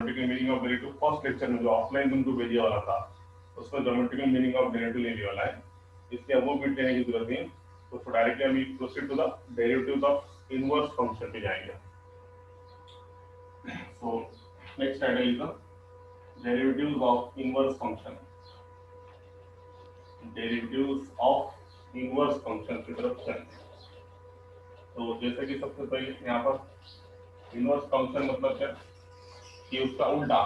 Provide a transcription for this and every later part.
Geometrical meaning of derivative first lecture में जो offline तुमको भेजे वाला था उसमें ज्योमेट्रिकल मीनिंग ऑफ डेरिवेटिव लेने वाला है, इसलिए अब वो बिट लेने की जरूरत नहीं। तो डायरेक्टली हम proceed to the derivatives of inverse function पे जाएंगे। So next title is the derivatives of inverse function. Derivatives of inverse function की तरफ चलते हैं। तो जैसे कि सबसे पहले यहाँ पर इनवर्स फंक्शन मतलब क्या कि उसका उल्टा,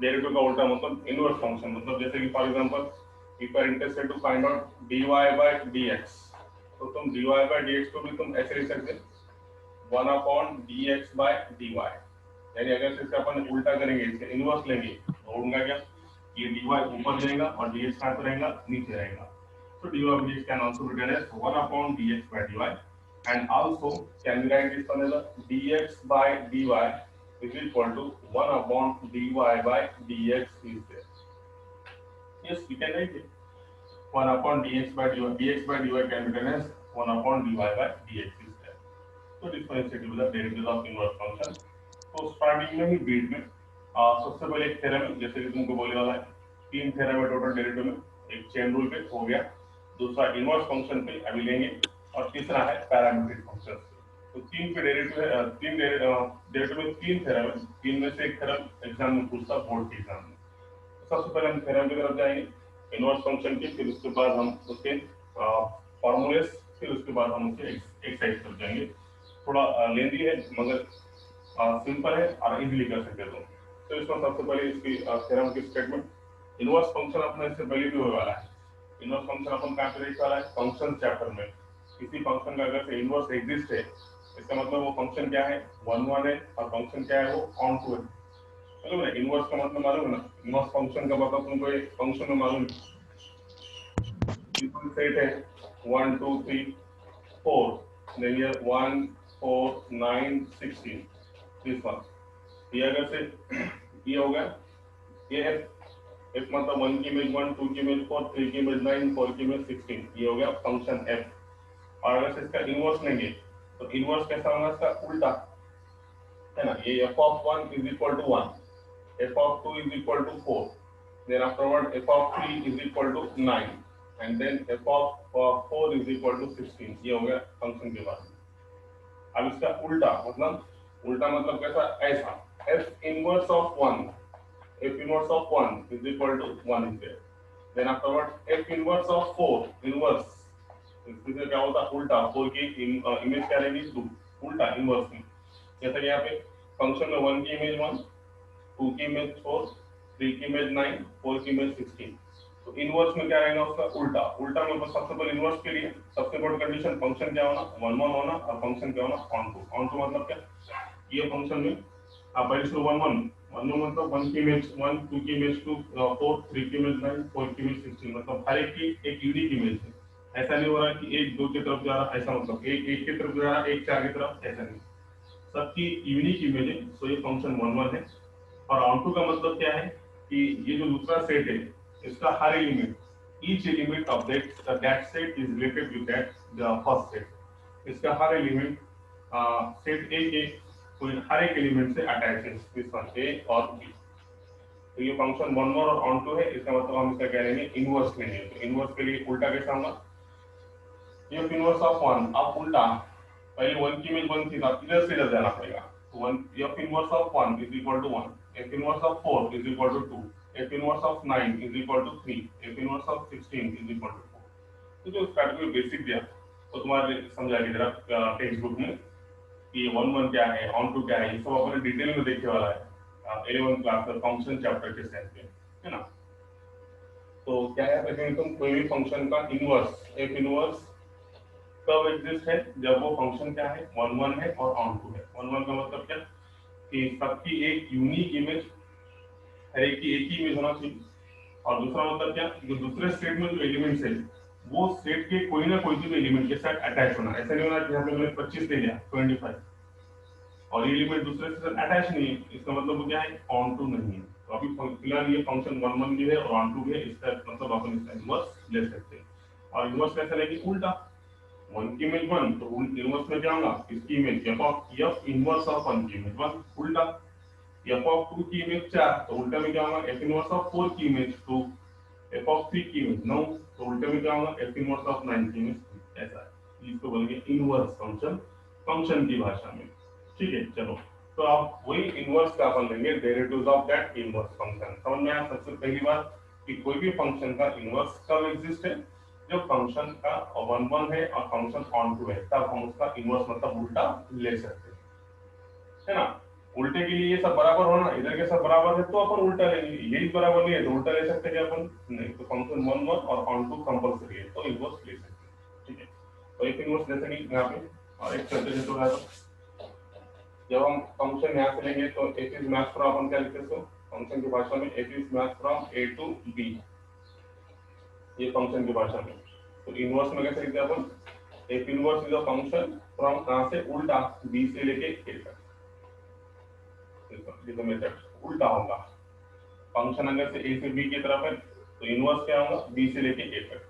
डेरिवेटिव का उल्टा मतलब इनवर्स फंक्शन। मतलब जैसे कि for example if you are interested to find out dy by dx, तो तुम dy by dx को भी तुम ऐसे लिख सकते हो 1 अपॉन dx by dy। यानी अगर इसका अपन उल्टा करेंगे, इसका इनवर्स लेंगे तो होगा क्या, ये dy ऊपर जाएगा और dx कहाँ पे रहेगा, नीचे रहेगा। So dy by dx can also be written as 1 upon dx by dy, and also can we write this one as dx by dy is equal to 1 upon dy by dx is there. Yes, we can write it. 1 upon dx by dy. Dx by dy can be written as 1 upon dy by dx is there. So differentiate with the derivative of inverse function. तो starting में ही beat में सबसे पहले एक theorem है, जैसे कि तुमको बोलने वाला है, तीन थ्योरम है टोटल डेरिवेटिव में। एक चेन रूल पे हो गया, दूसरा इनवर्स फंक्शन पे अभी लेंगे, और तीसरा है पैरामीट्रिक फंक्शन। तो तीन पे डेरिवेटिव है, तीन डेरिवेटिव में तीन थ्योरम है, तीन में से एक थ्योरम एग्जाम में पूछता बोर्ड के एग्जाम में। तो सबसे पहले हम थ्योरम की तरफ जाएंगे इनवर्स फंक्शन की, फिर उसके बाद हम उसके फॉर्मूले, फिर उसके बाद हम उसके एक्सरसाइज पर जाएंगे। थोड़ा लेंदी है मगर सिंपल है और इजीली कर सकते हो। तो इसमें सबसे पहले इसकी थ्योरम की स्टेटमेंट, इनवर्स फंक्शन अपना इससे पहले भी होने वाला है। इनवर्स फंक्शन अपन कहाँ पे देखने वाला है, फंक्शन चैप्टर में। किसी फंक्शन का अगर से इनवर्स एग्जिस्ट है, इसका मतलब वो फंक्शन क्या है, 1 है, और फंक्शन क्या है, वो ऑन टू है। मालूम है इनवर्स का मतलब, मालूम है ना, इनवर्स फंक्शन का मतलब तुमको एक फंक्शन में मालूम सेट है 1 2 3 4, then here 1 4 9 16, this one। ये अगर से ये हो गया, ये एफ मतलब 1 की इमेज 1, 2 की इमेज 4, 3 की इमेज 9, 4 की इमेज 16, ये हो गया फंक्शन एफ। और अगर से इसका इनवर्स लेंगे तो इनवर्स कैसा होगा, इसका उल्टा है ना। ये f of 1 is equal to 1, f of 2 is equal to 4, then afterward f of 3 is equal to 9, and then f of 4 is equal to 16। ये हो गया फंक्शन के बाद। अब इसका उल्टा मतलब, उल्टा मतलब कैसा, ऐसा f inverse of 1, f inverse of 1 is equal to 1 is there, then afterward f inverse of 4 inverse, इससे क्या होता है उल्टा, 4 की इमेज क्या रहेगी 2, उल्टा इनवर्स में। जैसे कि यहाँ पे फंक्शन में 1 की इमेज 1, 2 की इमेज 4, 3 की इमेज 9, 4 की इमेज 16। तो इनवर्स में क्या रहेगा उसका उल्टा। उल्टा में बस सबसे पहले इनवर्स के लिए सबसे बड़ी कंडीशन फंक्शन क्या होना, 1 1 होना, और फंक्शन क्या होना, ऑन टू। ऑन टू मतलब क्या, ये फंक्शन में आप पहले इसको 1 1 1 मतलब 1 की इमेज 1, 2 की इमेज 2, 4, 3 की इमेज 9, 4 की इमेज 16, मतलब हर एक की एक यूनिक इमेज है। ऐसा नहीं हो रहा कि एक 2 की तरफ जा रहा, ऐसा मतलब एक 1 की तरफ जा रहा, एक 4 की तरफ, ऐसा नहीं, सबकी यूनिक इमेज है। सो ये फंक्शन 1 1 है। और ऑन टू का मतलब क्या है कि ये जो दूसरा सेट है, इसका हर element, each element of that set is related with that first set. इसका हर एलिमेंट सेट ए के कोई हर एक एलिमेंट से अटैच है, दिस वन ए और बी। तो ये फंक्शन 1 1 और ऑन टू है, इसका मतलब हम इसका कह रहे हैं इनवर्स लेंगे। तो इनवर्स के लिए उल्टा कैसा होगा, ये इनवर्स ऑफ 1, अब उल्टा पहले 1 की इमेज 1 थी, अब इधर से इधर जाना पड़ेगा। तो 1 f inverse of 1 is equal to 1, f inverse of 4 is equal to 2, f inverse of 9 is equal to 3, f inverse of 16 is equal to 4। तो जो कैटेगरी बेसिक दिया तो तुम्हारे समझा के जरा टेक्स्ट बुक में कि 1 1 क्या है, ऑन टू क्या है, ये सब अपने डिटेल में देखने वाला है 11th क्लास में फंक्शन चैप्टर के सेंस में, है ना। तो क्या है, तुम कोई भी फंक्शन का इनवर्स, f इनवर्स कब एग्जिस्ट है, जब वो फंक्शन क्या है, 1 1 है और ऑन टू है। 1 1 का मतलब क्या कि सबकी एक यूनिक इमेज, हर एक की एक ही इमेज होना चाहिए। और दूसरा मतलब क्या, जो दूसरे सेट में जो एलिमेंट्स है वो सेट के कोई ना कोई भी एलिमेंट के साथ अटैच होना। ऐसा नहीं होना कि यहाँ पे मैंने 25 ले लिया 25 और ये एलिमेंट दूसरे से अटैच नहीं है, इसका मतलब वो क्या है, ऑन टू नहीं है। तो अभी फिलहाल ये फंक्शन 1 1 भी है और ऑन टू भी है, इसका मतलब अपन इसका इनवर्स ले सकते हैं। और इनवर्स कैसे लेंगे, उल्टा 1 की इमेज 1, तो इनवर्स में क्या होगा, इसकी इमेज f इनवर्स ऑफ 1 की इमेज 1, उल्टा एफ ऑफ 2 की इमेज 4, तो उल्टा में क्या होगा एफ इनवर्स ऑफ 4 की इमेज 2, एफ ऑफ 3 की इमेज 9, तो उल्टे में क्या होगा एफ इनवर्स ऑफ 9 की इमेज 3। ऐसा है, इसको बोलेंगे इनवर्स फंक्शन फंक्शन की भाषा में। ठीक है, चलो तो आप वही इनवर्स का अपन लेंगे derivatives of that inverse function. समझ में आया सबसे पहली बात कि कोई भी फंक्शन का इनवर्स कब एग्जिस्ट है, जब फंक्शन का 1 1 है और फंक्शन ऑन टू है, तब हम उसका इनवर्स मतलब उल्टा ले सकते हैं, है ना। उल्टे के लिए ये सब बराबर होना, इधर के सब बराबर है तो अपन उल्टा लेंगे, यही बराबर नहीं है तो उल्टा ले सकते हैं अपन नहीं, तो फंक्शन 1 1 और ऑन टू कंपलसरी है तो इनवर्स ले सकते हैं। ठीक है, तो एक इनवर्स ले सकेंगे यहाँ पे, और एक चलते चलते होगा तो जब हम फंक्शन यहाँ से लेंगे तो एफ इज मैच फ्रॉम, अपन क्या लिखते हैं फंक्शन की भाषा में F is match from A to B, ये फंक्शन की भाषा में। तो इनवर्स में कैसे लिखते हैं अपन, F inverse is a function from कहां से उल्टा बी से लेके ए तक, ये तो मेथड उल्टा होगा। फंक्शन अगर से ए से बी की तरफ है तो इनवर्स क्या होगा बी से लेके ए तक।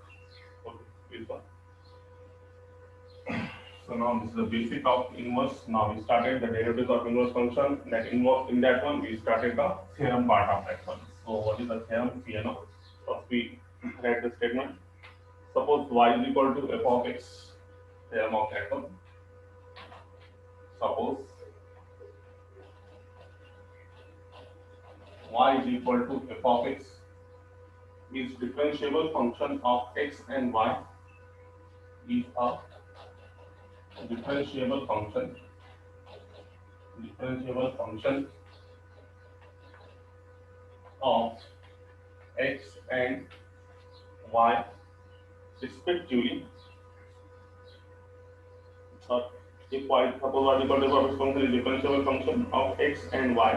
Okay, this one. So now this is the basic of inverse. Now we started the derivatives of inverse function. That inverse, in that one we started the theorem part of that one. So what is the theorem? You know, first we write the statement. Suppose y is equal to f of x. Theorem of that one. Suppose y is equal to f of x is differentiable function of x and y is a differentiable function of x and y respectively. If y suppose y equal to f of x function is differentiable function of x and y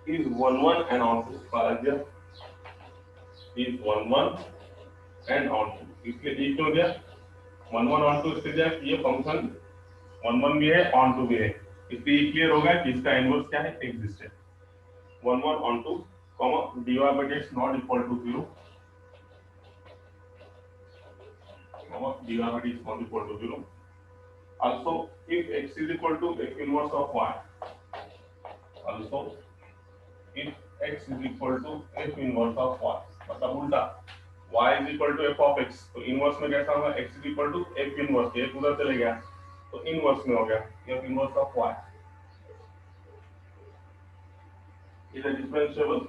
is 1 1 and on 2, is 1 1 and on 2, इसलिए ये क्यों दिया 1 1 on 2, इसलिए दिया कि ये function 1 1 भी है on 2 भी है, इसलिए क्लियर होगा कि इसका इनवर्स क्या है एग्जिस्ट है। 1 1 on 2 comma dy by dx not equal to 0 comma dy by dx not equal to 0. Also if x is equal to f inverse of y, also if x is equal to f inverse of y, मतलब उल्टा y is equal to f of x, तो inverse में कैसा होगा x is equal to f inverse, एक उधर चले गया तो इनवर्स में हो गया f inverse of y is a differentiable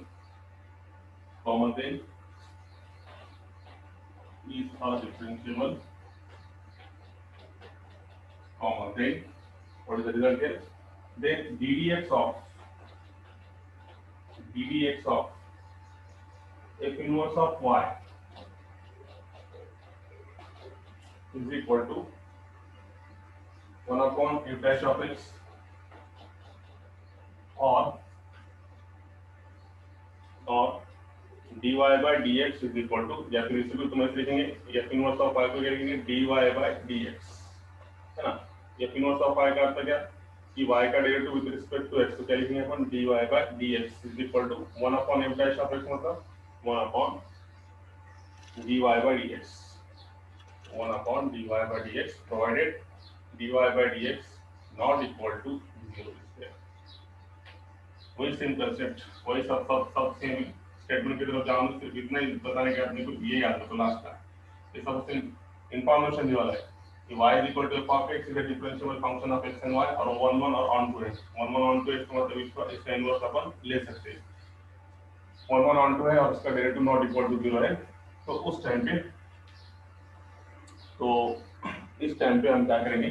comma then is a differentiable comma then what is the result here, then ddx of f inverse of y is equal to 1 upon f dash of x or dy by dx is equal to, या फिर इसी को तुम ऐसे लिखेंगे f inverse of y को क्या लिखेंगे dy by dx, है ना। f inverse of y का अर्थ क्या कि y का derivative with respect to x, तो क्या लिखेंगे अपन dy by dx is equal to 1 upon f dash of x, मतलब 1 upon dy by dx, 1 upon dy by dx provided dy by dx not equal to 0 is there। वही same concept, वही सब same statement की तरफ जाऊंगा, सिर्फ इतना ही बताने के अपने को ये याद रखो लास्ट का, ये सब सेम इंफॉर्मेशन ये वाला है कि y is equal to f of x is a differentiable function of x and y और 1 1 और on to x, 1 1 on to x का मतलब इसका इनवर्स अपन ले सकते हैं, 1 1 on to है और इसका डेरिवेटिव नॉट इक्वल टू 0 है, तो उस टाइम पे इस टाइम पे हम क्या करेंगे,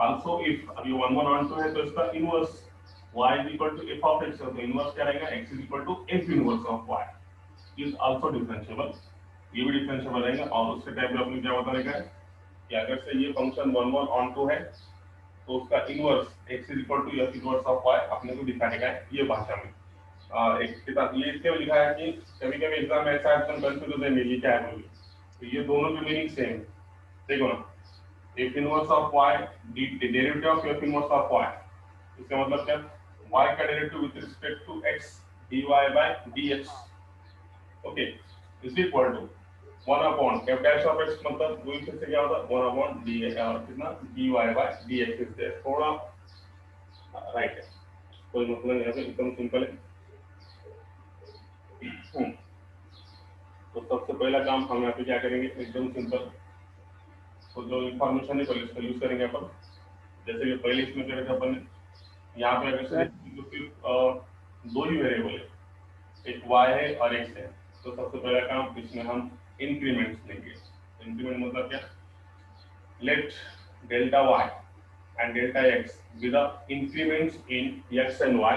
also if अभी 1 1 on to है तो इसका inverse y is equal to f of x, तो इनवर्स क्या रहेगा x is equal to f inverse of y is also differentiable, ये भी डिफरेंशिएबल रहेगा। और उसके टाइप पे अपने क्या बताने का है कि अगर से ये फंक्शन 1 1 on to है तो उसका inverse x is equal to f inverse of y अपने को दिखाने का है ये भाषा में। एक किताब ये इसके लिखा है कि कभी कभी एग्जाम में ऐसा ऑप्शन कंफ्यूज हो जाएंगे ये क्या है बोलिए, तो ये दोनों की मीनिंग सेम, देखो ना f inverse of y derivative of f inverse of y, इसका मतलब क्या y का derivative with respect to x dy by dx, okay is equal to 1 upon f dash of x, मतलब वही फिर से क्या होता है 1 अपॉन d कितना dy by dx is there, थोड़ा राइट है कोई मसला नहीं, यहाँ पे एकदम सिंपल है। तो सबसे पहला काम हम यहाँ पे क्या करेंगे, एकदम सिंपल। तो जो इंफॉर्मेशन है पहले इसका यूज करेंगे अपन, जैसे कि पहले इसमें क्या रखा अपन ने, यहाँ पे अगर से तो सिर्फ दो ही वेरिएबल है, एक y है और x है। तो सबसे पहला काम इसमें हम इंक्रीमेंट्स लेंगे। इंक्रीमेंट मतलब क्या, let delta y and delta x with the increments in x and y.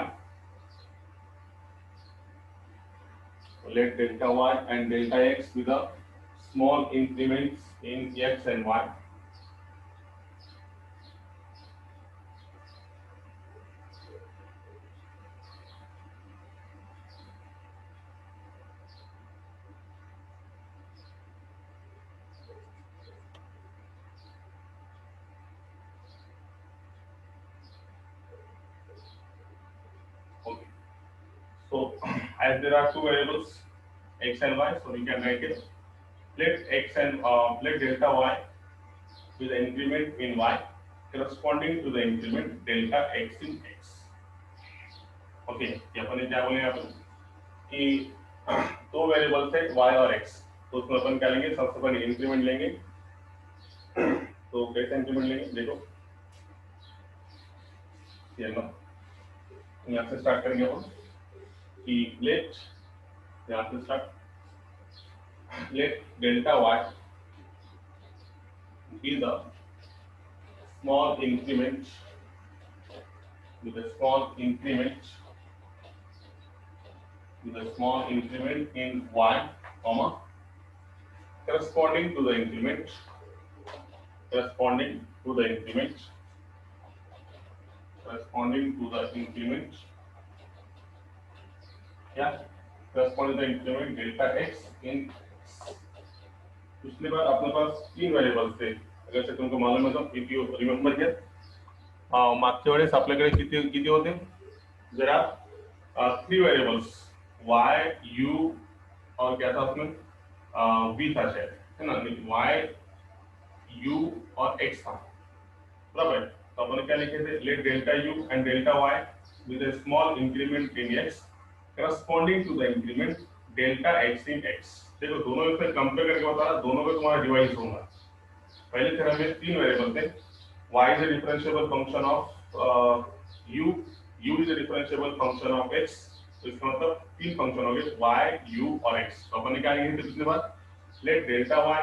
Let delta y and delta x with the small increments in x and y. Okay. So as there are two variables x and y, so we can write it. Let x and let delta y with the increment in y corresponding to the increment delta x in x. Okay. ये अपन क्या बोलेंगे अपन कि दो variables है y और x, तो उसमें अपन क्या लेंगे, सबसे पहले इंक्रीमेंट लेंगे। तो कैसे इंक्रीमेंट लेंगे, देखो ये लो, यहाँ से स्टार्ट करेंगे अपन कि लेट, यहाँ से start, late delta y be the small increment with a small increment in y, comma corresponding to the increment yeah, corresponding to the increment delta x in x. पिछली बार अपने पास तीन वेरिएबल्स थे, अगर से तुमको मालूम है तो इफ यू रिमेंबर हियर, मागच्या वेळेस आपल्याकडे किती किती होते, there are three variables y u और क्या था उसमें v था शायद, है ना, y u और x था, बराबर। तो अपन क्या लिखे थे, late delta u and delta y with a small increment in x corresponding to the increment delta x in x। देखो दोनों में फिर कंपेयर करके बता रहा, दोनों में तुम्हारा डिवाइड होगा। पहले थ्योरम में तीन वेरिएबल थे, y is a differentiable function of u is a differentiable function of x, तो इसका मतलब तीन फंक्शन हो गए y u और x। तो अपन ने क्या लिखे थे पिछली बार, let delta y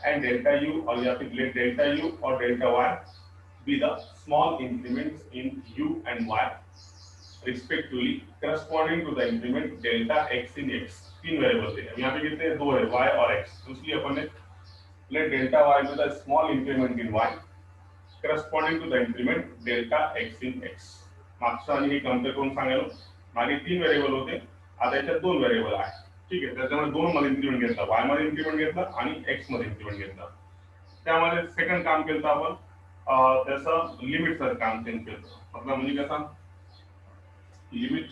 and delta u, और या फिर लेट डेल्टा u और delta y be the small increments in u and y respectively corresponding to the increment delta x in x। तीन वेरिएबल थे, यहाँ पे कितने, दो है, y और x, तो इसलिए अपन ने let delta y with a small increment in y corresponding to the increment delta x in x। मागच्या आणि हे कंपेयर करून सांगायला, मागे तीन वेरिएबल होते, आता याच्यात दोन वेरिएबल आहे, ठीक आहे, त्याच्यामुळे दोन मध्ये इन्क्रीमेंट घेतला, y मध्ये इन्क्रीमेंट घेतला आणि x मध्ये इन्क्रीमेंट घेतला। त्यामध्ये सेकंड काम केलं आपण त्याचं लिमिटचं काम चेंज केलं, मतलब म्हणजे कसं, लिमिट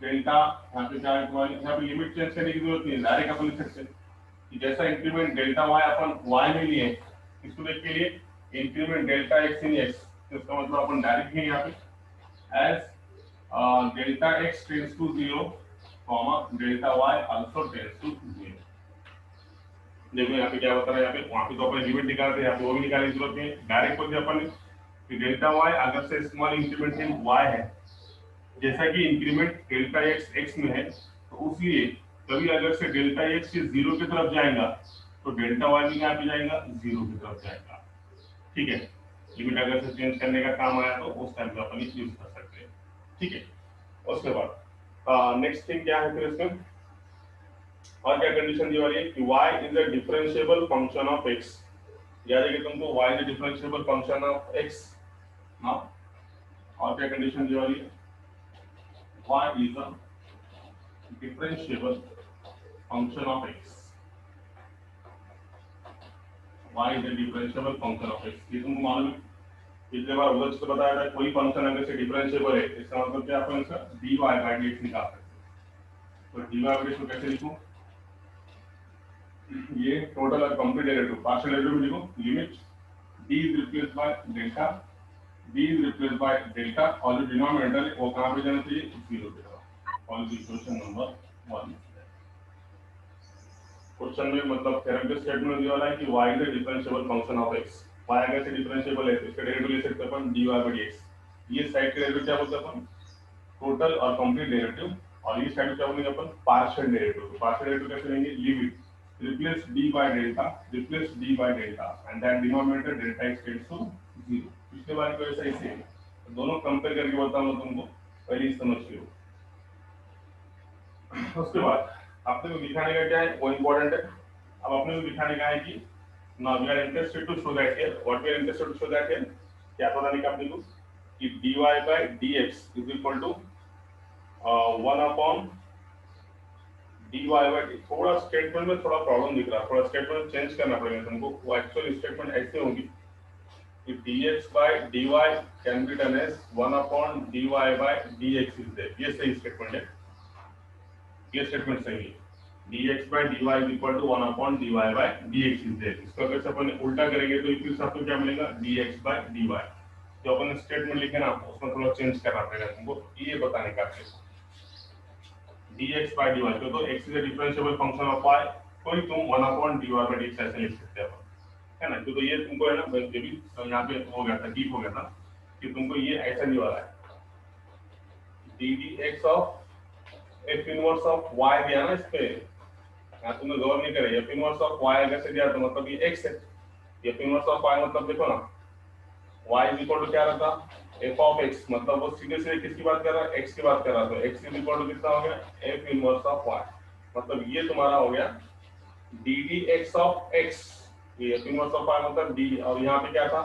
डेल्टा, यहाँ पे क्या है तुम्हारी, यहाँ पे लिमिट चेंज करने की जरूरत नहीं है, डायरेक्ट अपन लिख सकते हैं कि जैसा इंक्रीमेंट डेल्टा y अपन y में लिए, इसको देख के लिए increment delta x in x, तो इसका मतलब अपन डायरेक्ट ही यहाँ पे as delta x tends to 0 comma delta y also tends to 0। देखो यहाँ पे क्या होता है, यहाँ पे वहाँ पे तो अपन लिमिट निकालते हैं, यहाँ पे वो भी निकालने की जरूरत नहीं है, डायरेक्ट बोलते अपन कि डेल्टा y अगर से स्मॉल इंक्रीमेंट इन y है, जैसा कि इंक्रीमेंट डेल्टा x x में है, तो उसलिए कभी अगर से डेल्टा x के 0 की तरफ जाएगा तो डेल्टा y भी यहाँ पे जाएगा 0 की तरफ जाएगा, ठीक है। लिमिट अगर से चेंज करने का काम आया तो उस टाइम पे अपन यूज कर सकते हैं, ठीक है। उसके बाद नेक्स्ट थिंग क्या है फिर इसमें, और क्या कंडीशन दी वाली है कि y is a differentiable function of x। याद है कि तुमको y is a differentiable function of x ना, और क्या कंडीशन दी वाली है, y is a differentiable function of x। y is a differentiable function of x, ये तुमको मालूम है, पिछले बार उधर से बताया था कोई फंक्शन अगर से डिफरेंशिएबल है, इसका मतलब क्या, अपन इसका dy by dx निकाल सकते हैं। तो dy by dx को कैसे लिखूं, ये टोटल और कंप्लीट डेरिवेटिव, पार्शियल डेरिवेटिव लिखो, limit d is replaced by delta d is replaced by delta और जो डिनोमिनेटर है वो कहाँ पे जाना चाहिए, 0 पे जाओ। और इक्वेशन नंबर 1 क्वेश्चन में मतलब थ्योरम के स्टेटमेंट दिया है कि y is the differentiable function of x। y अगर से डिफरेंशिएबल है तो इसका डेरिवेटिव ले सकते हैं अपन dy/dx। ये साइड का डेरिवेटिव क्या बोलते हैं अपन, टोटल और कंप्लीट डेरिवेटिव। और ये साइड क्या बोलेंगे अपन, पार्शियल डेरिवेटिव। तो पार्शियल डेरिवेटिव कैसे लेंगे, limit replace d by delta, replace d by delta and that denominator delta x tends to 0। पिछले बार को ऐसा ही सेम है, दोनों कंपेयर करके बताऊंगा तुमको, पहले ही समझ लो। उसके बाद आपने को दिखाने का क्या है, वो इम्पोर्टेंट है। अब आपने को दिखाने का है कि now we are interested to show that here, what we are interested to show that here, क्या बताने का अपने को कि dy by dx is equal to 1 upon dy by d। थोड़ा स्टेटमेंट में थोड़ा प्रॉब्लम दिख रहा है, थोड़ा स्टेटमेंट चेंज करना पड़ेगा तुमको। वो एक्चुअल स्टेटमेंट ऐसे होगी कि dx by dy can be done as 1 upon dy by dx is there। ये सही स्टेटमेंट है, ये स्टेटमेंट सही है। dx by dy is equal to 1 upon dy by dx is there। इसको अगर अपन उल्टा करेंगे तो फिर से आपको क्या मिलेगा, dx by dy। जो अपन स्टेटमेंट लिखे ना उसमें थोड़ा चेंज करना पड़ेगा तुमको, ये बताने का है। dx by dy तो x is a differentiable function of y, कोई तुम 1 upon dy by dx ऐसे लिख सकते हो, है ना। तो ये तुमको है ना, ये भी यहाँ पे हो गया था, डीप हो गया था कि तुमको ये ऐसा नहीं वाला है, ddx of f inverse of y दिया ना इस पे, यहाँ तुमने गौर नहीं करे। f इनवर्स ऑफ y अगर से दिया तो मतलब ये x है। f इनवर्स ऑफ y मतलब देखो ना, y इज इक्वल टू क्या रहता, f ऑफ x, मतलब वो सीधे सीधे किसकी बात कर रहा है, x की बात कर रहा है। तो x इज इक्वल टू कितना हो गया, f इनवर्स ऑफ y। मतलब ये तुम्हारा हो गया ddx ऑफ x, ये f इनवर्स ऑफ y मतलब d, और यहाँ पे क्या था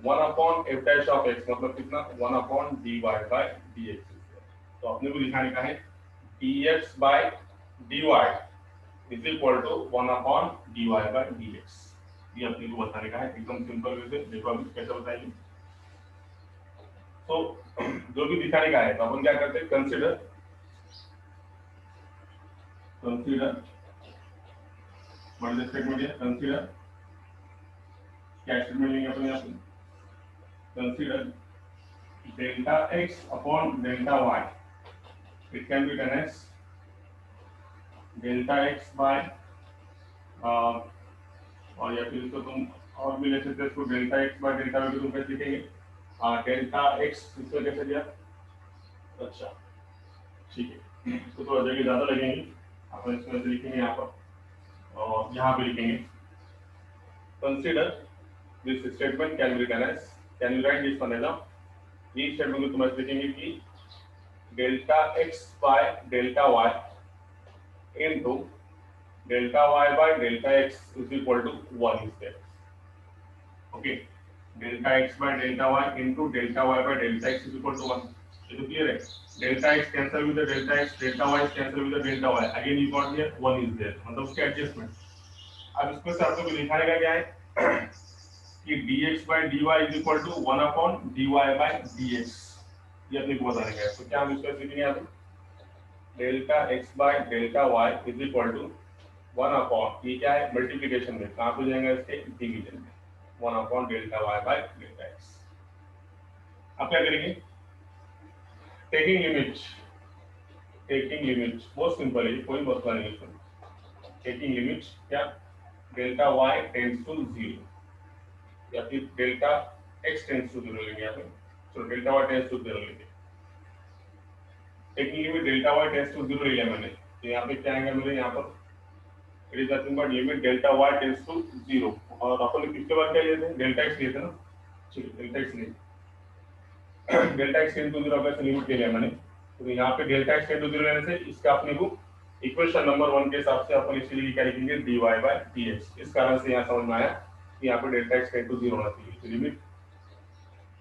1 upon f dash of x, मतलब कितना 1 अपॉन dy बाय dx। तो अपने को दिखाने का है dx by dy is equal to 1 upon dy by dx। ये अपने को बताने का है एकदम सिंपल वे से। देखो अभी कैसे बताएंगे। तो जो भी दिखाने का है तो अपन क्या करते हैं, consider what is the statement है, कंसीडर क्या स्टेटमेंट लेंगे अपन यहाँ पे, consider delta x upon delta y, it can be done as delta x by और या फिर इसको तुम और भी ले सकते हो, इसको delta x by delta y तुम कैसे लिखेंगे, डेल्टा x इसको कैसे दिया, अच्छा ठीक है, इसको थोड़ा जगह ज्यादा लगेंगे, अपन इसको ऐसे लिखेंगे यहाँ पर और यहाँ पे लिखेंगे। Consider this statement can be written as, can you write this one as, ये स्टेटमेंट को तुम ऐसे लिखेंगे कि delta x by delta y into delta y by delta x is equal to 1 is there. Okay, delta x by delta y into delta y by delta x is equal to 1। ये तो clear है। Delta x cancel with delta x, delta y cancel with delta y, again you got here 1 is there, मतलब उसके adjustment. अब इसमें से आपको दिखाने का क्या है कि dx by dy is equal to 1 upon dy by dx, ये अपने को बताने का है। तो क्या हम इसको लिखेंगे यहाँ पे, delta x by delta y is equal to 1 upon, ये क्या है मल्टीप्लिकेशन में, कहाँ पे जाएगा इसके डिवीजन में, 1 upon delta y by delta x। अब क्या करेंगे, टेकिंग लिमिट बहुत सिंपल है, कोई मसला नहीं है। टेकिंग लिमिट क्या, डेल्टा y टेंड्स टू 0 या फिर डेल्टा x टेंड्स टू 0 लेंगे यहाँ पे, तो डेल्टा y टेंड्स टू 0 लेंगे। Taking limit delta y tends to 0 ले लिया मैंने, तो यहाँ पे क्या आएगा मेरे, यहाँ पर it is nothing but limit delta y tends to 0, और अपन ने पिछले बार क्या लिए थे, डेल्टा x लिए थे ना, ठीक है डेल्टा x लिए, डेल्टा x टेंड्स टू 0 का लिमिट ले लिया मैंने। तो यहाँ पे डेल्टा x टेंड्स टू 0 लेने से इसका अपने को इक्वेशन नंबर 1 के हिसाब से अपन इसलिए क्या लिखेंगे, dy by dx। इस कारण से यहाँ समझ में आया कि यहाँ पे डेल्टा x टेंड टू 0 होना चाहिए। तो limit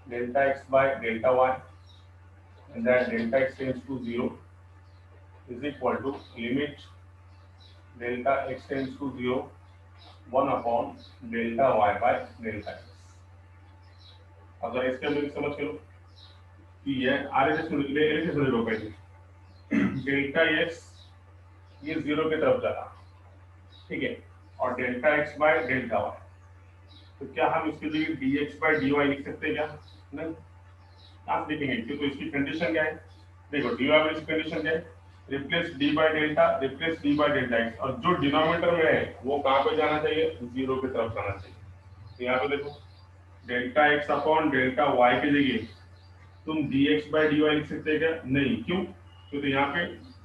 delta x by delta y and that delta x tends to 0 is equal to limit delta x tends to 0 1 upon delta y by delta x। अगर इसके अंदर समझ के लो कि ये आरएचएस से समझ लो पहले, डेल्टा x ये 0 की तरफ जा रहा, ठीक है, और delta x by delta y, तो क्या हम इसके लिए dx बाय dy लिख सकते हैं क्या, नहीं, आप देखेंगे कि तो इसकी कंडीशन क्या है, देखो डी वाई की कंडीशन क्या है, replace D by delta, replace D by delta x, और जो डिनोमिनेटर में है वो कहाँ पे जाना चाहिए, जीरो की तरफ जाना चाहिए। तो यहाँ पे देखो delta x upon delta y की जगह तुम d x by d y लिख सकते हैं क्या, नहीं, क्यों, क्योंकि यहाँ पे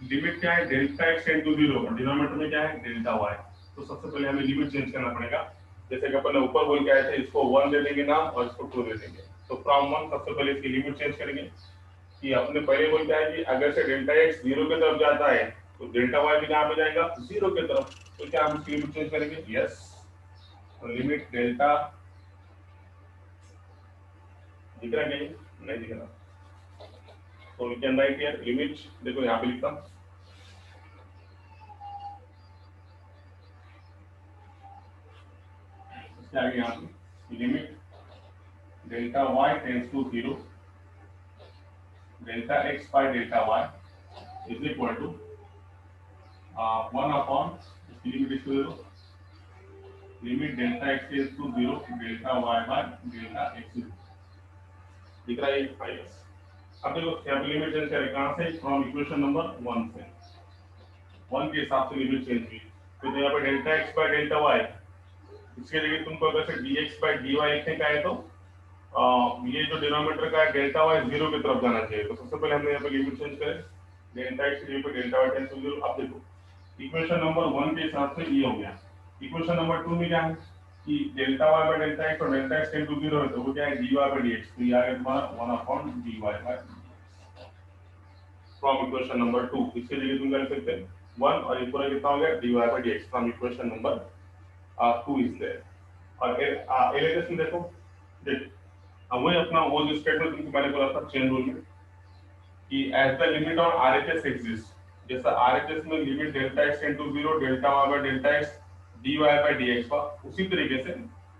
लिमिट क्या है, delta x tend to zero, denominator में क्या है, डेल्टा वाई। तो सबसे पहले हमें लिमिट चेंज करना पड़ेगा, जैसे कि अपन ने ऊपर बोल के आए थे, इसको 1 दे देंगे नाम और इसको 2 दे देंगे। तो फ्रॉम 1 सबसे पहले इसकी लिमिट चेंज करेंगे, कि अपने पहले बोल के आए कि अगर से डेल्टा एक्स जीरो की तरफ जाता है तो डेल्टा वाई भी कहाँ पे जाएगा, जीरो की तरफ। तो क्या हम इसकी लिमिट चेंज करेंगे, यस, तो लिमिट डेल्टा, दिख रहा है क्या, नहीं दिख रहा, तो we can write here limit, देखो यहाँ पे लिखता हूँ, इसके आगे यहाँ पे limit delta y tends to zero, delta x by delta y is equal to 1 upon, इसकी लिमिट इसको दे दो, limit delta x tends to zero delta y by delta x, दिख रहा है ये, हाँ यस। अब देखो यहाँ पे लिमिट चेंज करें कहाँ से, फ्रॉम इक्वेशन नंबर 1 से, 1 के हिसाब से लिमिट चेंज हुई। तो यहाँ पे delta x by delta y, इसके जगह तुमको अगर से d x by d y लिखने का है तो ये जो डिनोमिनेटर का है डेल्टा वाई जीरो की तरफ जाना चाहिए। तो सबसे पहले हमने यहाँ पे लिमिट चेंज करें, डेल्टा एक्स की जगह पे delta y tends to zero. अब देखो इक्वेशन नंबर 1 के हिसाब से ये हो गया, इक्वेशन नंबर 2 में क्या है कि delta y by delta x और delta x tend to zero है, तो वो क्या है, d y by d x, तो ये आ गया तुम्हारा 1 upon d y by from equation number 2। इसके जगह तुम क्या लिख सकते हैं 1, और ये पूरा कितना हो गया, d y by d x from equation number 2 is there. और एलएचएस में देखो, देख अब वही अपना वो जो स्टेटमेंट तुमको मैंने बोला था चेन रूल में कि as the limit on RHS exist, जैसा आरएचएस में limit delta x tend to zero delta y by delta x dy by dx था, उसी तरीके से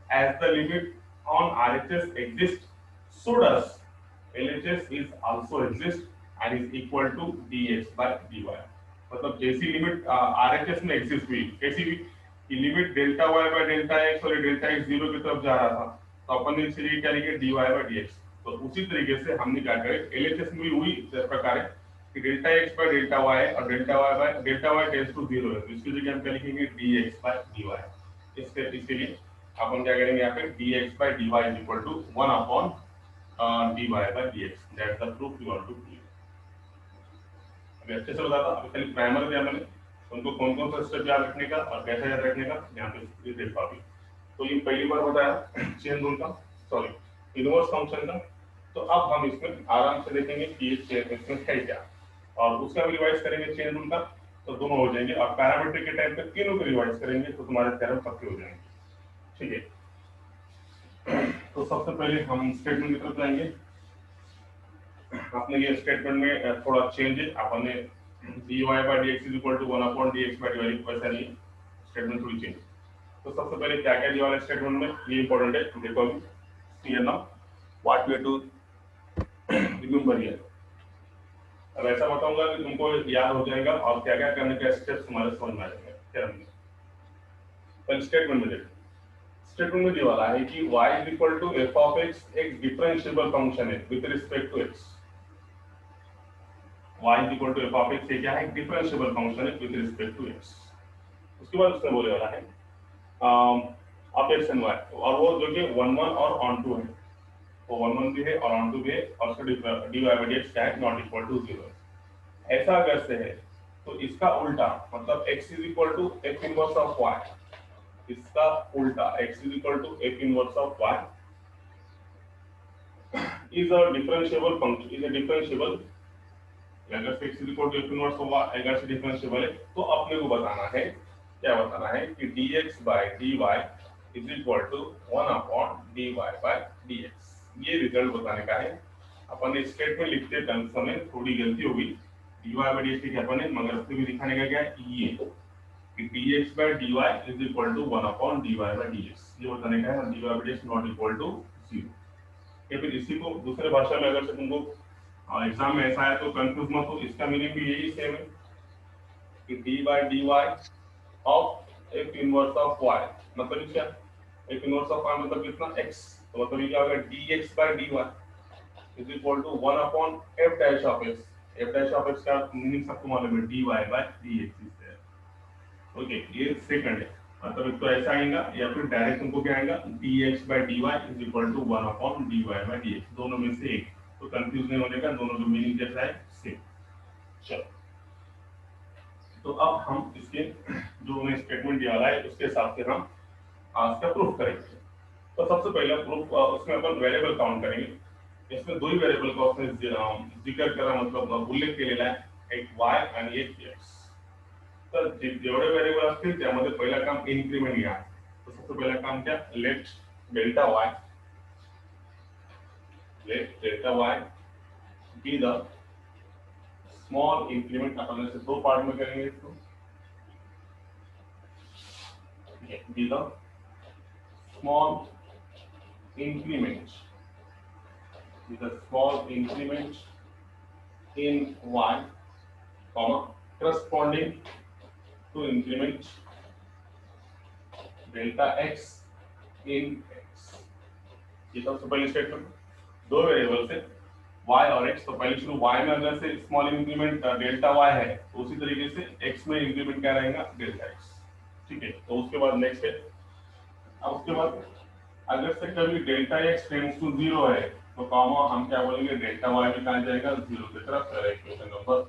as the limit on RHS exists, so does LHS is also exist and is equal to dx by dy। मतलब जैसी limit RHS में exist हुई, कैसी भी कि limit delta y by delta x और डेल्टा x जीरो की तरफ जा रहा था, तो अपन ने इसलिए क्या लिखे dy by dx। तो उसी तरीके से हमने क्या करें, LHS में हुई इस प्रकार है कि delta x by delta y और delta y tends to zero है, तो इसकी जगह हम क्या लिखेंगे d x by d y. इसके लिए अपन क्या करेंगे यहाँ पे d x by d y is equal to 1 upon d y by d x, that's the proof you want to prove. अभी अच्छे से बताता, अभी खाली प्राइमर दिया मैंने, उनको कौन कौन सा स्टेप याद रखने का और कैसे याद रखने का यहाँ पे देखो। अभी तो ये पहली बार बताया चेन रूल का, सॉरी इनवर्स फंक्शन का। तो अब हम इसमें आराम से देखेंगे कि ये चेन इसमें है क्या, और उसका भी रिवाइज करेंगे चेन रूल का, तो दोनों हो जाएंगे। और पैरामीट्रिक के टाइम पे तीनों को रिवाइज करेंगे तो तुम्हारे थ्योरम पक्के हो जाएंगे, ठीक है। तो सबसे पहले हम स्टेटमेंट की तरफ जाएंगे। आपने ये स्टेटमेंट में थोड़ा चेंज है, आपने dy by dx is equal to 1 upon dx by dy वैसा नहीं, स्टेटमेंट थोड़ी चेंज। तो सबसे पहले क्या क्या दिया वाला स्टेटमेंट में, ये इंपॉर्टेंट है, देखो अभी clear now what we to remember here. अब ऐसा बताऊंगा कि तुमको याद हो जाएगा और क्या क्या करने के स्टेप्स तुम्हारे समझ में आ जाएंगे। पहले स्टेटमेंट में देखो, स्टेटमेंट में दिया वाला है कि y is equal to f of x एक डिफरेंशिएबल फंक्शन है with respect to x। y is equal to f of x ये क्या है, डिफरेंशिएबल फंक्शन है विद रिस्पेक्ट टू x। उसके बाद उसने बोले वाला है ऑफ x एंड y, और वो जो कि 1 1 और ऑन टू है, वो 1 1 भी है और ऑन टू भी है, और उसका dy by dx क्या है, नॉट इक्वल टू 0। ऐसा अगर से है तो इसका उल्टा, मतलब x is equal to f inverse of y, इसका उल्टा x is equal to f inverse of y is a differentiable function, is a differentiable। अगर से x is equal to f inverse of y अगर से differentiable है तो अपने को बताना है, क्या बताना है कि dx by dy is equal to 1 upon dy by dx। ये रिजल्ट बताने का है। अपन स्टेटमेंट लिखते समय थोड़ी गलती होगी, dy by dx की अपन ने, मगर उसमें भी दिखाने का क्या है ये कि dx by dy is equal to 1 upon dy by dx, ये बताने का है dy by dx not equal to 0। या फिर इसी को दूसरे भाषा में अगर से तुमको एग्जाम में ऐसा है तो कंफ्यूज मत हो, इसका मीनिंग भी यही सेम है कि d by dy of f inverse of y, मतलब क्या f inverse of y मतलब कितना x, तो मतलब ये क्या होगा dx by dy। Is equal to 1 upon f dash of x. F dash of x का मीनिंग सबको मालूम है, dy by dx is there. Okay, ये सेकंड है, मतलब तो ऐसा आएगा या फिर डायरेक्ट तुमको क्या आएगा, dx by dy is equal to 1 upon dy by dx, दोनों में से एक। तो कंफ्यूज नहीं होने का, दोनों का मीनिंग कैसा है, सेम। चलो, तो अब हम इसके जो मैं स्टेटमेंट डाला है उसके हिसाब से हम आज का प्रूफ करेंगे। तो सबसे पहले प्रूफ उसमें अपन वेरिएबल काउंट करेंगे। इसमें दो ही वेरिएबल का उसने जिक्र करा, मतलब उल्लेख केलेला आहे, एक y आणि एक x। तर जेवढे वेरिएबल असतील त्यामध्ये पहिला काम इन्क्रीमेंट घ्या। तो सबसे पहला काम क्या, let delta y be the small increment. अपन ऐसे दो पार्ट में करेंगे इसको, be the small increment with a small increment in y, comma corresponding to increment delta x in x। ये सबसे पहले स्टेटमेंट, दो वेरिएबल से y और x। तो पहले शुरू y में अगर से स्मॉल इंक्रीमेंट डेल्टा y है, तो उसी तरीके से x में इंक्रीमेंट क्या रहेगा, डेल्टा x। ठीक है, तो उसके बाद नेक्स्ट है, अब उसके बाद अगर से कभी डेल्टा एक्स टेंड्स टू 0 है, तो कॉमा हम क्या बोलेंगे, डेल्टा वाई भी कहाँ जाएगा, 0 की तरफ। इक्वेशन नंबर,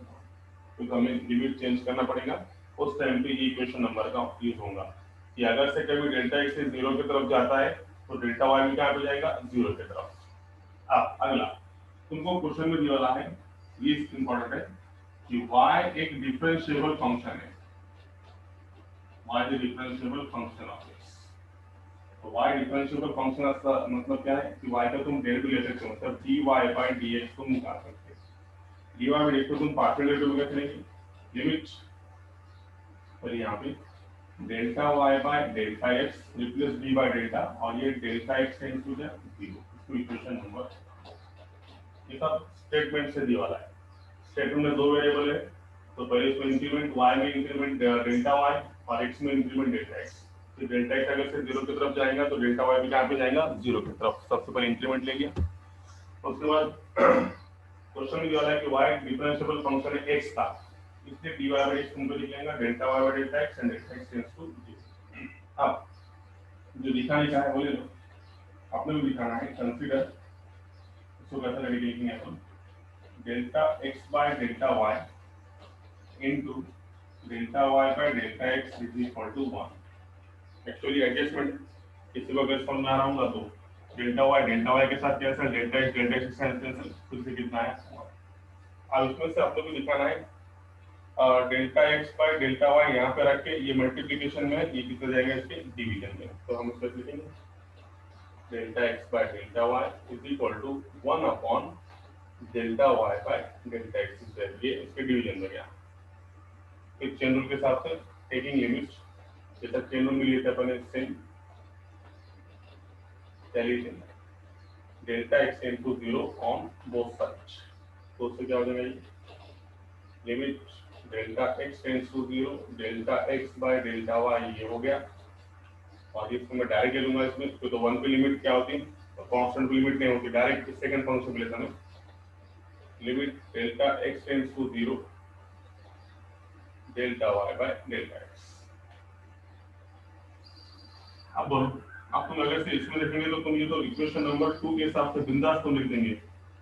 तो हमें लिमिट चेंज करना पड़ेगा, उस टाइम पे ये इक्वेशन नंबर का यूज होगा कि अगर से कभी डेल्टा एक्स 0 की तरफ जाता है तो डेल्टा वाई भी कहाँ पे जाएगा, 0 की तरफ। अब अगला तुमको क्वेश्चन में दिया है, ये इंपॉर्टेंट है कि y एक डिफरेंशिएबल फंक्शन है, y is differentiable function of x। तो y डिफरेंशिएबल फंक्शन का मतलब क्या है कि y का तुम डेरिवेटिव ले सकते हो, मतलब dy बाय dx तुम निकाल सकते हो। dy बाय dx को तुम पार्शियल डेरिवेटिव कैसे लेंगे, लिमिट, और यहाँ पे delta y by delta x replace d by delta, और ये डेल्टा x टेंड्स टू 0, इसको इक्वेशन नंबर। ये सब स्टेटमेंट से दिया वाला है। स्टेटमेंट में दो वेरिएबल है, तो पहले इसमें इंक्रीमेंट y में इंक्रीमेंट डेल्टा y और x में इंक्रीमेंट डेल्टा x। तो डेल्टा x अगर से 0 की तरफ जाएगा तो डेल्टा y भी कहाँ पे जाएगा, 0 की तरफ। सबसे पहले इंक्रीमेंट ले लिया, उसके बाद क्वेश्चन में दिया है कि y डिफरेंशिएबल फंक्शन है x का, इसलिए dy बाय x तुमको लिख लेंगे delta y by delta x and delta x tends to 0। अब जो दिखाने का है बोले लो, आपने भी दिखाना है, कंसीडर इसको कैसे करके लिखेंगे अपन, delta x by delta y into delta y by delta x is equal to 1। Actually adjustment किसी को अगर समझ में आ रहा होगा तो डेल्टा y के साथ कैंसिल, डेल्टा x के साथ कैंसिल, फिर से कितना है 1। अब इसमें से आपको भी दिखाना है delta x by delta y यहाँ पे रख के, ये मल्टीप्लिकेशन में, ये कितना जाएगा इसके डिवीजन में। तो हम इसको लिखेंगे delta x by delta y is equal to 1 upon delta y by delta x, ये इसके डिवीजन में गया। फिर चेन रूल के साथ से टेकिंग लिमिट, जैसा चेन रूल में लिए थे अपन, सेम चलिए delta x into 0 on both sides. तो उससे क्या हो जाएगा, ये limit delta x tends to 0 delta x by delta y, ये हो गया। और इसको मैं डायरेक्ट ले लूंगा इसमें, तो 1 की लिमिट क्या होती है, तो कांस्टेंट की लिमिट नहीं होती, डायरेक्ट सेकंड फंक्शन पे लेता हूं, limit delta x tends to 0 delta y by delta x। अब तुम अगर से इसमें देखेंगे तो तुम ये तो इक्वेशन नंबर 2 के हिसाब से बिंदास तुम लिख देंगे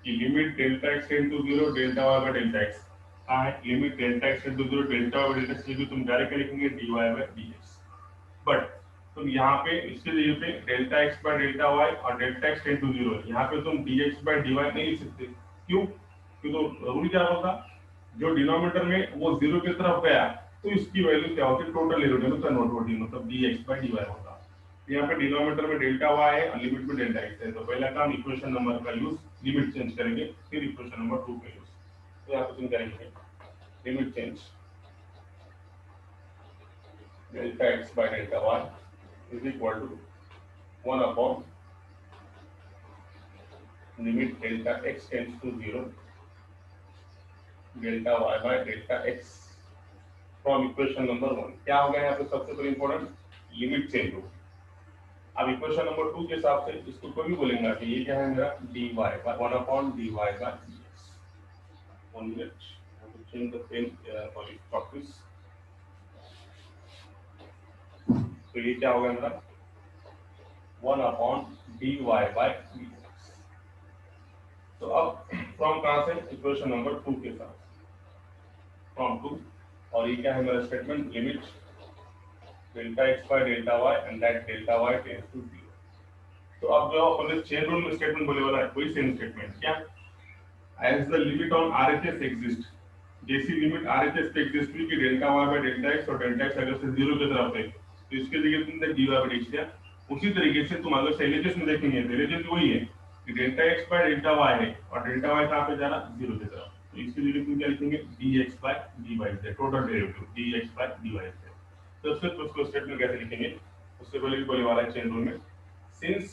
कि limit delta x tend to 0 delta y by delta x, कहां है limit delta x tend to 0 delta y by delta x, ये भी तुम डायरेक्ट लिखेंगे dy बाय dx। बट तुम यहाँ पे इसके जगह पे delta x by delta y और डेल्टा x टेंड टू 0, यहाँ पे तुम dx बाय dy नहीं लिख सकते। क्यों, क्योंकि तो रूल क्या होता, जो डिनोमिनेटर में वो 0 की तरफ गया तो इसकी वैल्यू क्या होती है, टोटल डेरिवेटिव में कन्वर्ट होती है, मतलब dx बाय dy होता। यहाँ पे डिनोमिनेटर में डेल्टा y है और लिमिट में डेल्टा x है, तो पहला काम इक्वेशन नंबर का यूज, लिमिट चेंज करेंगे, फिर इक्वेशन नंबर 2 का यूज। तो यहाँ पे तुम करेंगे limit change delta x by delta y is equal to 1 upon limit delta x tends to 0 delta y by delta x from equation number 1। क्या होगा यहाँ पे सबसे पहले इंपॉर्टेंट, लिमिट चेंज हो, अब इक्वेशन नंबर 2 के हिसाब से इसको कोई भी बोलेंगे कि ये क्या है मेरा dy by 1/dy by dx। 1 minute, I have to change the pen for this practice। तो ये क्या होगा मेरा 1/dy बाय dx। तो अब फ्रॉम कहां से इक्वेशन नंबर 2 के साथ फ्रॉम 2, और ये क्या है मेरा statement limit delta x by delta y and that delta y tends to 0। तो अब जो अपन ने चेन रूल में स्टेटमेंट बोले वाला है वही सेम स्टेटमेंट क्या, as the limit on RHS exist, जैसी लिमिट आरएचएस पे एग्जिस्ट हुई कि delta y by delta x और डेल्टा एक्स अगर से 0 की तरफ है तो इसके जगह तुमने dy बाय dx किया। उसी तरीके से तुम अगर एलएचएस में देखेंगे तो एलएचएस वही है कि delta x by delta y है और डेल्टा वाई कहां पे जा रहा 0 की तरफ, तो इसके जगह तुम क्या लिखेंगे dx बाय dy है, total derivative dx by dy है। तो सिर्फ उसको स्टेटमेंट कैसे लिखेंगे, उससे पहले भी बोले वाला है चेन रूल में, since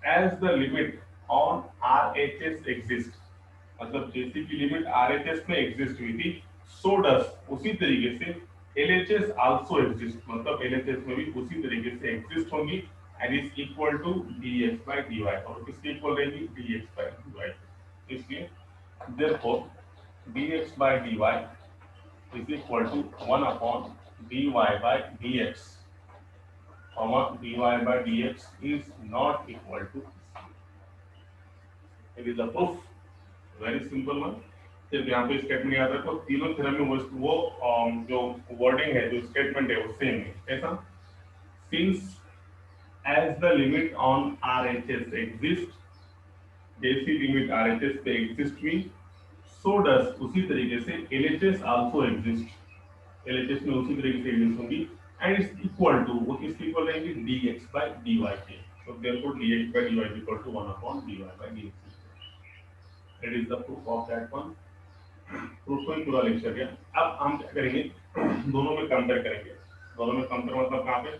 as the limit on RHS exist, मतलब जैसे की लिमिट आरएचएस में एग्जिस्ट हुई थी सो डस उसी तरीके से एलएचएस आल्सो एग्जिस्ट, मतलब एलएचएस में भी उसी तरीके से एग्जिस्ट होंगी and is equal to dx by dy, और किसके इक्वल रहेगी dx by dy। इसलिए therefore dx by dy is equal to 1 upon dy by dx, comma dy by dx is not equal to, it is the proof, very simple one। सिर्फ यहाँ पे statement याद रखो, तीनों theorem में वो जो वर्डिंग है जो स्टेटमेंट है वो सेम है। ऐसा since as the limit on RHS exist, जैसी लिमिट आरएचएस पे एग्जिस्ट हुई सो डस उसी तरीके से एलएचएस आल्सो एग्जिस्ट, एलएचएस में उसी तरीके से एग्जिस्ट होंगी एंड इज इक्वल टू, वो किसके इक्वल रहेंगे dx by dy के। so therefore dx by dy is equal to 1 upon dy by dx। that is the proof of that one। Proof को ही पूरा लेक्चर गया। अब हम क्या करेंगे दोनों में कंपेयर करेंगे, दोनों में कंपेयर मतलब कहाँ पे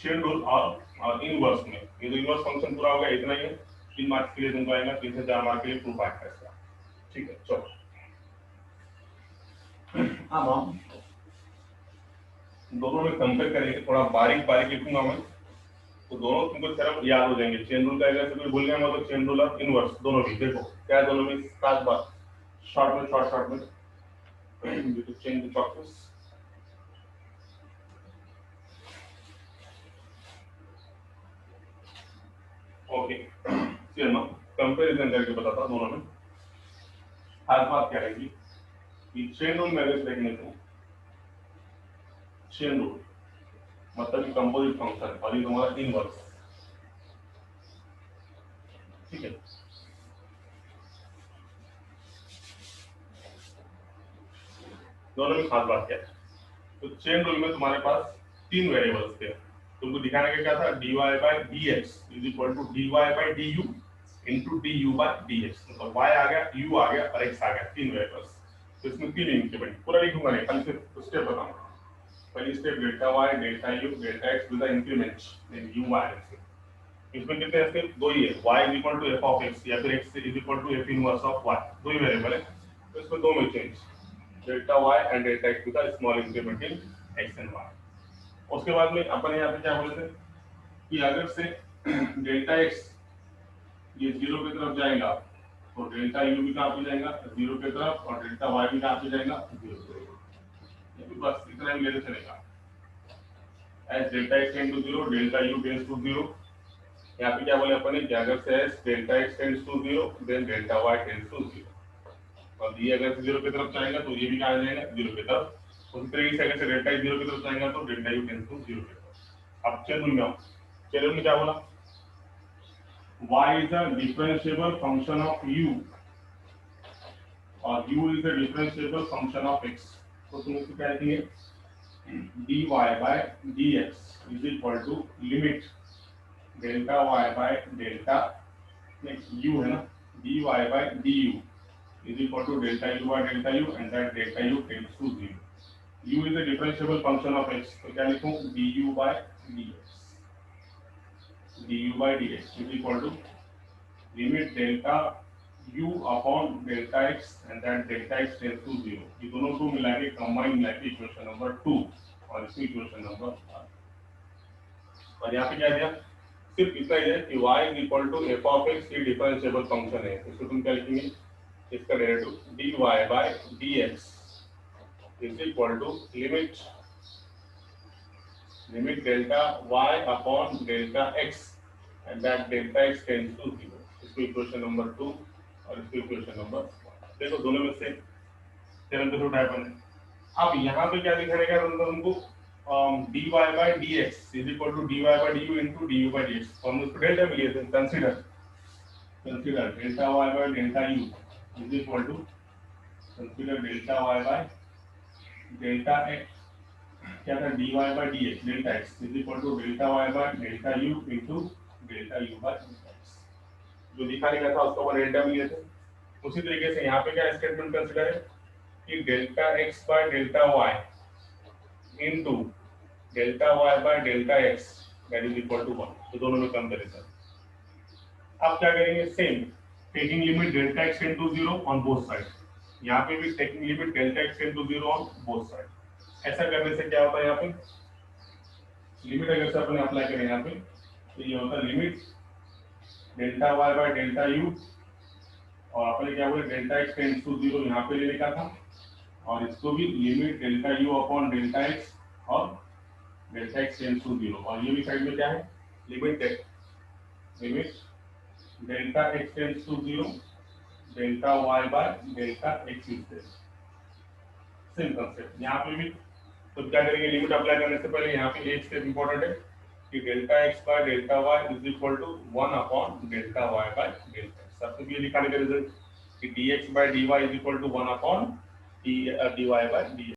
चेन रूल और इनवर्स में। ये जो इनवर्स फंक्शन पूरा होगा इतना ही है, 3 मार्क्स के लिए तुमको आएगा, 3 से 4 मार्क्स के लिए प्रूफ आएगा इसका। ठीक है चलो अब हम दोनों में कंपेयर करेंगे, थोड़ा बारीक बारीक लिखूंगा मैं तो दोनों तुमको थ्योरम याद हो जाएंगे। चेन रूल का अगर से कोई भूल गया मतलब चेन रूल और इनवर्स दोनों भी देखो क्या दोनों में खास बात, शॉर्ट में you to change the chocolates। Okay चलिए मैं कंपैरिजन करके बताता हूं दोनों में। खास बात क्या रहेगी कि चेन रूल में अगर देखने को चेन रूल मतलब कंपोजिट फंक्शन और ये तुम्हारा इनवर्स, ठीक है। दोनों में खास बात क्या है, तो चेन रूल में तुम्हारे पास 3 वेरिएबल्स थे, तुमको दिखाने का क्या था dy by dx is equal to dy by du into du by dx, मतलब y आ गया u आ गया और x आ गया, 3 वेरिएबल्स। तो इसमें 3 इंक्रीमेंट पूरा लिखूंगा नहीं, खाली सिर्फ स्टेप बताऊंगा। पहली step delta y delta u delta x with the increment then u y x। इसमें कितने स्टेप दो ही है, y is equal to f of x या फिर x is equal to f inverse of y, दो ही variable है तो इसमें दो में change delta y and delta x with the small increment in x and y। उसके बाद में अपन यहाँ पे क्या बोले थे कि अगर से डेल्टा एक्स ये 0 की तरफ जाएगा तो डेल्टा यू भी कहाँ पे जाएगा 0 की तरफ और डेल्टा वाई भी कहाँ पे जाएगा 0 की तरफ। बस इतना ही लेते चलेगा। As delta x tend to 0 delta u tends to 0। यहाँ पे क्या बोले अपन ने कि अगर से as delta x tends to 0 then delta y tends to 0, और ये अगर 0 की तरफ जाएगा तो ये भी कहाँ जाएगा 0 की तरफ। उसी तरीके से अगर से डेल्टा 0 की तरफ जाएगा तो डेल्टा यू टेंड्स टू 0 की तरफ। अब चेन रूल में आओ, चेन रूल में क्या बोला y is a differentiable function of u और u is a differentiable function of x। तो तुम इसको क्या लिखेंगे dy by dx is equal to limit delta y by delta u है ना dy by du is equal to delta u by delta u and that delta u tends to 0। u is a differentiable function of x तो क्या लिखूं du by dx, du by dx is equal to limit delta u upon delta x and then delta x tends to 0। ये दोनों को मिला के combine मिला के इक्वेशन नंबर 2 और इसमें इक्वेशन नंबर 1। और यहाँ पे क्या दिया सिर्फ इतना ही है कि y is equal to f of x, ये डिफरेंशिएबल फंक्शन है, इसको तुम क्या लिखेंगे, इसका derivative dy by dx is equal to limit delta y upon delta x and that delta x tends to 0। इसको इक्वेशन नंबर 2 और इसको इक्वेशन नंबर 1। देखो दोनों में से सेवन पे टाइप है। अब यहाँ पे क्या दिखाने का तुमको, dy by dx is equal to dy by du into du by dx। तो हम उसको डेल्टा में लिए थे, consider delta y by delta u is equal to consider delta y by delta x, क्या था, dy by dx delta x is equal to delta y by delta u into delta u by delta x। जो दिखाने का था उसको अपन delta में लिए थे। उसी तरीके से यहाँ पे क्या स्टेटमेंट कंसीडर है कि delta x by delta y into delta y by delta x that is equal to 1। तो दोनों में कंपैरिजन। अब क्या करेंगे, same taking limit delta x into 0 on both side, यहाँ पे भी taking limit delta x into 0 on both side. ऐसा करने से क्या होता है, यहाँ पे लिमिट अगर से अपन अप्लाई करें यहाँ पे तो ये होता है limit delta y by delta u, और अपने क्या हुआ डेल्टा x टेंड्स टू 0 यहाँ पे ले लिखा था, और इसको भी limit delta u upon delta x और डेल्टा x टेंड्स टू 0, और ये भी साइड में क्या है limit delta x tends to 0 delta y by delta x is there. Same concept यहाँ पे भी। तो क्या करेंगे, लिमिट अप्लाई करने से पहले यहाँ पे एक स्टेप इंपॉर्टेंट है कि delta x by delta y is equal to 1 upon delta y by delta x। सबसे भी लिखाने का रिजल्ट कि dx by dy is equal to 1 upon dy by dx।